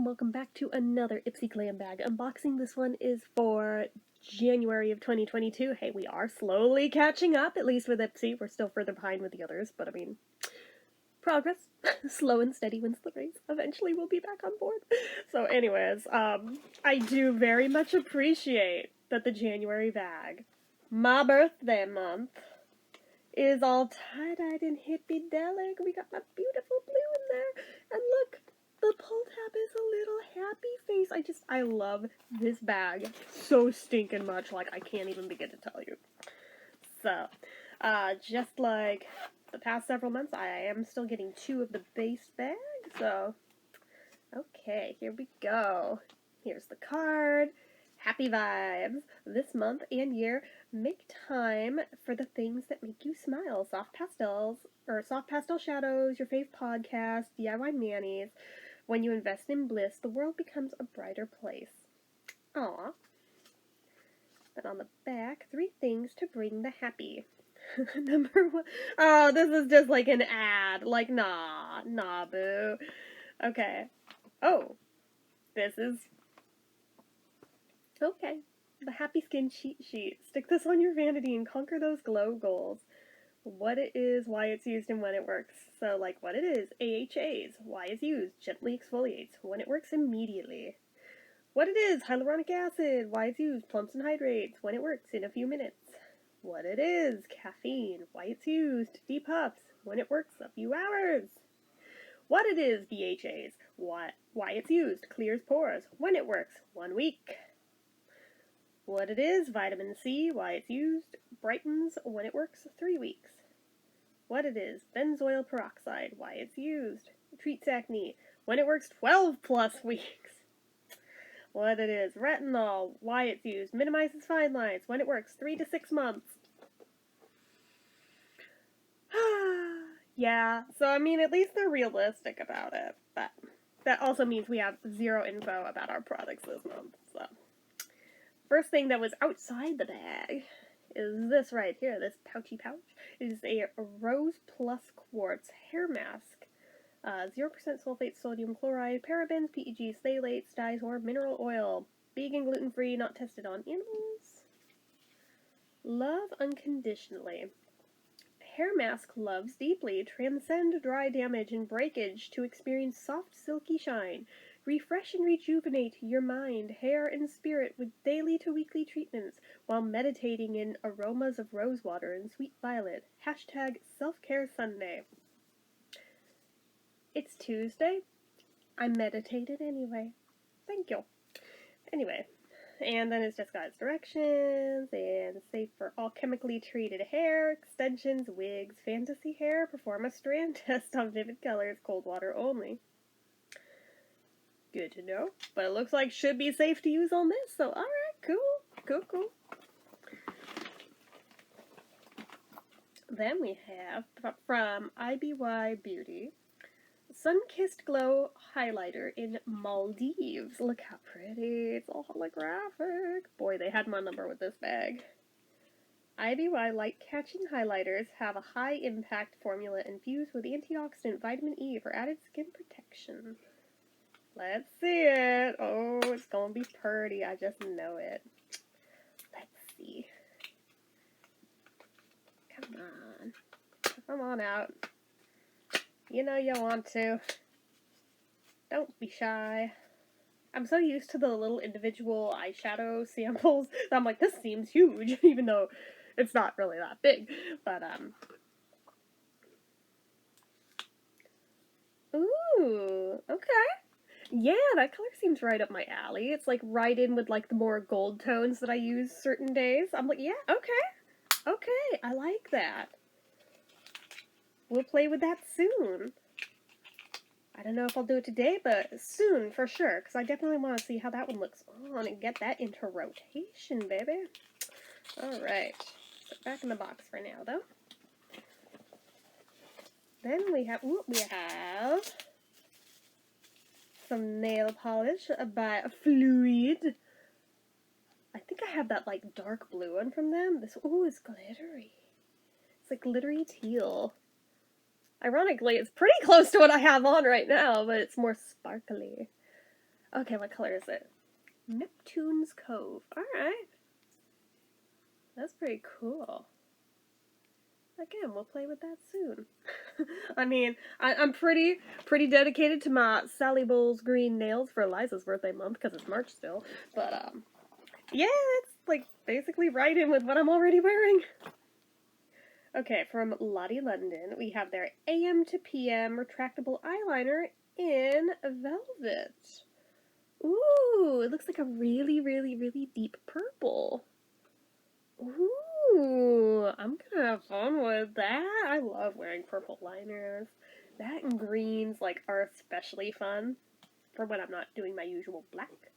welcome back to another Ipsy Glam bag unboxing. This one is for January of 2022. Hey, we are slowly catching up, at least with Ipsy. We're still further behind with the others, but I mean, progress. Slow and steady wins the race. Eventually we'll be back on board. So anyways, I do very much appreciate that the January bag, my birthday month, is all tie-dyed and hippie-delic. We got my beautiful blue in there. And look, the pull tab is a little happy face. I love this bag so stinking much, like I can't even begin to tell you. So, just like the past several months, I am still getting 2 of the base bag, so, okay, here we go. Here's the card. Happy vibes. This month and year, make time for the things that make you smile. Soft pastels, or soft pastel shadows, your fave podcast, DIY manis. When you invest in bliss, the world becomes a brighter place. Aww. And on the back, 3 things to bring the happy. Number 1. Oh, this is just like an ad. Like, nah, boo. Okay. Oh, this is... Okay. The Happy Skin Cheat Sheet. Stick this on your vanity and conquer those glow goals. What it is, why it's used, and when it works. So, like, what it is, AHAs, why it's used, gently exfoliates, when it works immediately. What it is, hyaluronic acid, why it's used, plumps and hydrates, when it works in a few minutes. What it is, caffeine, why it's used, depuffs, when it works a few hours. What it is, BHAs, why it's used, clears pores, when it works 1 week. What it is, vitamin C, why it's used, brightens, when it works 3 weeks. What it is, benzoyl peroxide, why it's used, treats acne, when it works 12 plus weeks. What it is, retinol, why it's used, minimizes fine lines, when it works 3 to 6 months. Yeah, so I mean, at least they're realistic about it, but that also means we have 0 info about our products this month, so. First thing that was outside the bag is this right here, this pouchy pouch. It is a Rose Plus Quartz hair mask. 0% sulfate, sodium chloride, parabens, PEGs, phthalates, dyes, or mineral oil. Vegan, gluten-free, not tested on animals. Love unconditionally. Hair mask loves deeply. Transcend dry damage and breakage to experience soft, silky shine. Refresh and rejuvenate your mind, hair, and spirit with daily to weekly treatments while meditating in aromas of rosewater and sweet violet. Hashtag self-care Sunday. It's Tuesday. I meditated anyway. Thank you. Anyway, and then it's just got its directions and safe for all chemically treated hair, extensions, wigs, fantasy hair. Perform a strand test on vivid colors, cold water only. Good to know, but it looks like should be safe to use on this, so alright, cool. Then we have, from IBY Beauty, Sun-Kissed Glow Highlighter in Maldives. Look how pretty, it's all holographic. Boy, they had my number with this bag. IBY light-catching highlighters have a high-impact formula infused with antioxidant vitamin E for added skin protection. Let's see it. Oh, it's gonna be pretty. I just know it. Let's see. Come on out. You know you want to. Don't be shy. I'm so used to the little individual eyeshadow samples that I'm like, this seems huge, even though it's not really that big. But, ooh, okay. Yeah, that color seems right up my alley. It's like right in with like the more gold tones that I use certain days. I'm like, yeah, okay, I like that. We'll play with that soon. I don't know if I'll do it today, but soon for sure, because I definitely want to see how that one looks on and get that into rotation, baby. Alright, put it back in the box for now, though. Then we have some nail polish by Fluid. I think I have that like dark blue one from them. This is glittery. It's like glittery teal. Ironically, it's pretty close to what I have on right now, but it's more sparkly. Okay, what color is it? Neptune's Cove. Alright. That's pretty cool. Again, we'll play with that soon. I mean, I'm pretty dedicated to my Sally Bowles green nails for Eliza's birthday month, because it's March still. But, yeah, it's, like, basically right in with what I'm already wearing. Okay, from Lottie London, we have their AM to PM retractable eyeliner in velvet. Ooh, it looks like a really, really, really deep purple. Ooh, I'm gonna have fun with that. I love wearing purple liners. That and greens, like, are especially fun for when I'm not doing my usual black.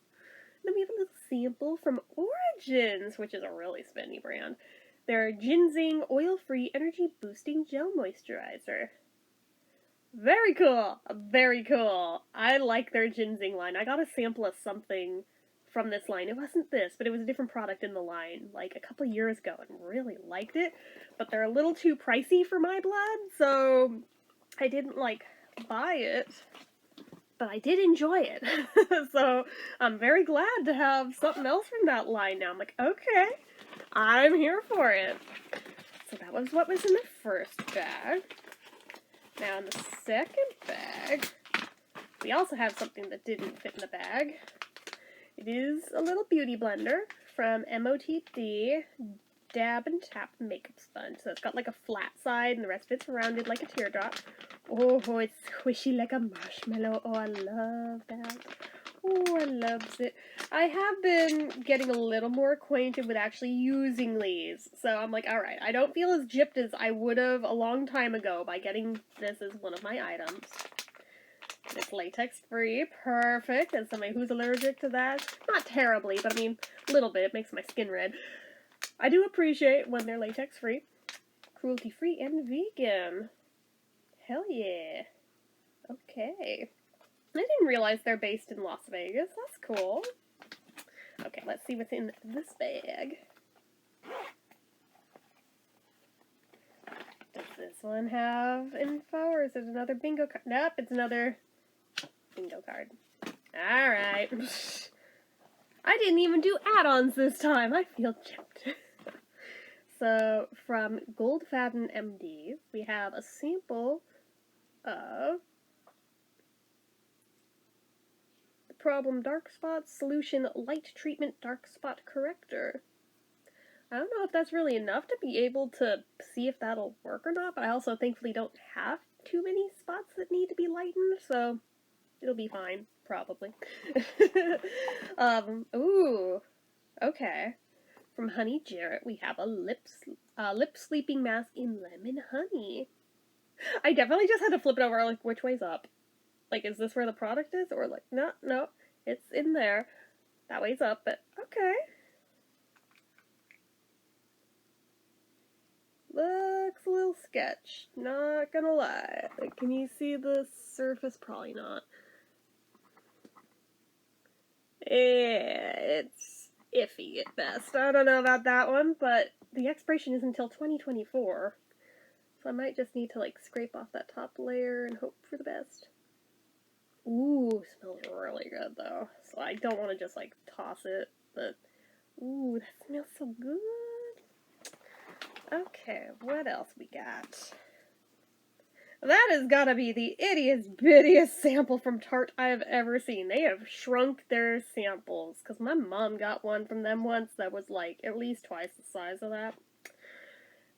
Then we have a little sample from Origins, which is a really spendy brand. Their Ginseng Oil-Free Energy Boosting Gel Moisturizer. Very cool! Very cool! I like their ginseng line. I got a sample of something from this line. It wasn't this, but it was a different product in the line, like, a couple of years ago, and really liked it. But they're a little too pricey for my blood, so I didn't, like, buy it. But I did enjoy it. So I'm very glad to have something else from that line now. I'm like, okay, I'm here for it. So that was what was in the first bag. Now in the second bag, we also have something that didn't fit in the bag. It is a little beauty blender from MOTD Dab and Tap Makeup Sponge. So it's got like a flat side and the rest of it's rounded like a teardrop. Oh, it's squishy like a marshmallow. Oh, I love that. Oh, I loves it. I have been getting a little more acquainted with actually using these. So I'm like, alright, I don't feel as gypped as I would have a long time ago by getting this as one of my items. It's latex free, perfect, as somebody who's allergic to that. Not terribly, but I mean, a little bit, it makes my skin red. I do appreciate when they're latex free, cruelty free, and vegan. Hell yeah. Okay. I didn't realize they're based in Las Vegas. That's cool. Okay, let's see what's in this bag. Does this one have info, or is it another bingo card? Nope, it's another bingo card. Alright. I didn't even do add-ons this time. I feel gypped. So, from Goldfaden MD, we have a sample of the Problem Dark Spot Solution Light Treatment Dark Spot Corrector. I don't know if that's really enough to be able to see if that'll work or not, but I also thankfully don't have too many spots that need to be lightened, so it'll be fine, probably. Ooh, okay. From Honey Jarrett, we have a lip sleeping mask in lemon honey. I definitely just had to flip it over, like, which way's up? Like, is this where the product is? Or, like, no, it's in there. That way's up, but okay. Looks a little sketch, not gonna lie. Like, can you see the surface? Probably not. Yeah, it's iffy at best. I don't know about that one, but the expiration is until 2024. So I might just need to, like, scrape off that top layer and hope for the best. Ooh, smells really good, though. So I don't want to just, like, toss it, but ooh, that smells so good. Okay, what else we got? That has gotta be the ittiest bittiest sample from Tarte I have ever seen. They have shrunk their samples, because my mom got one from them once that was, like, at least twice the size of that.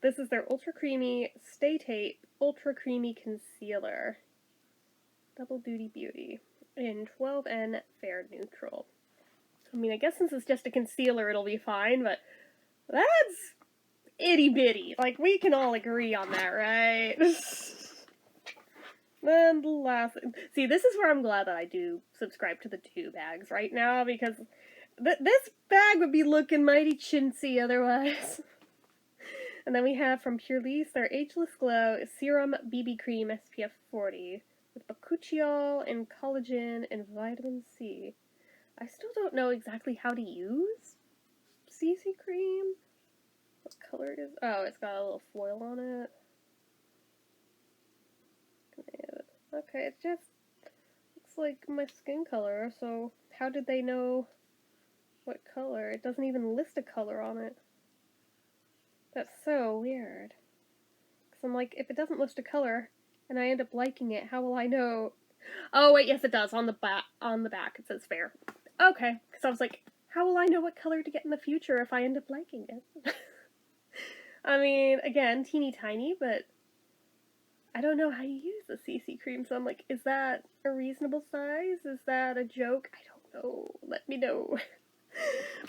This is their Ultra Creamy Stay Tape Ultra Creamy Concealer. Double Duty Beauty in 12N Fair Neutral. I mean, I guess since it's just a concealer, it'll be fine, but that's itty bitty. Like, we can all agree on that, right? Then the last... See, this is where I'm glad that I do subscribe to the 2 bags right now, because this bag would be looking mighty chintzy otherwise. And then we have from Purlisse their Ageless Glow Serum BB Cream SPF 40 with bakuchiol and collagen and vitamin C. I still don't know exactly how to use CC cream. What color it is? Oh, it's got a little foil on it. Okay, it just looks like my skin color, so How did they know what color? It doesn't even list a color on it. That's so weird. Because I'm like, if it doesn't list a color and I end up liking it, how will I know? Oh wait, yes it does. On the back it says fair. Okay, because I was like, how will I know what color to get in the future if I end up liking it? I mean, again, teeny tiny, but I don't know how you use the CC cream, so I'm like, is that a reasonable size? Is that a joke? I don't know. Let me know.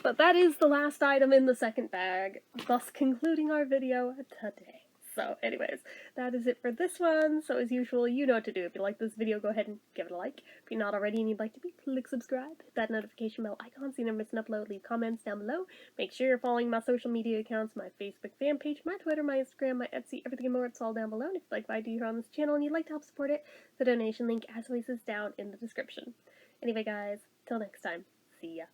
But that is the last item in the second bag, thus concluding our video today. So anyways, that is it for this one. So as usual, you know what to do. If you like this video, go ahead and give it a like. If you're not already and you'd like to be, click subscribe. Hit that notification bell icon so you never miss an upload. Leave comments down below. Make sure you're following my social media accounts, my Facebook fan page, my Twitter, my Instagram, my Etsy, everything and more. It's all down below. And if you like what I do here on this channel and you'd like to help support it, the donation link as always is down in the description. Anyway guys, till next time, see ya.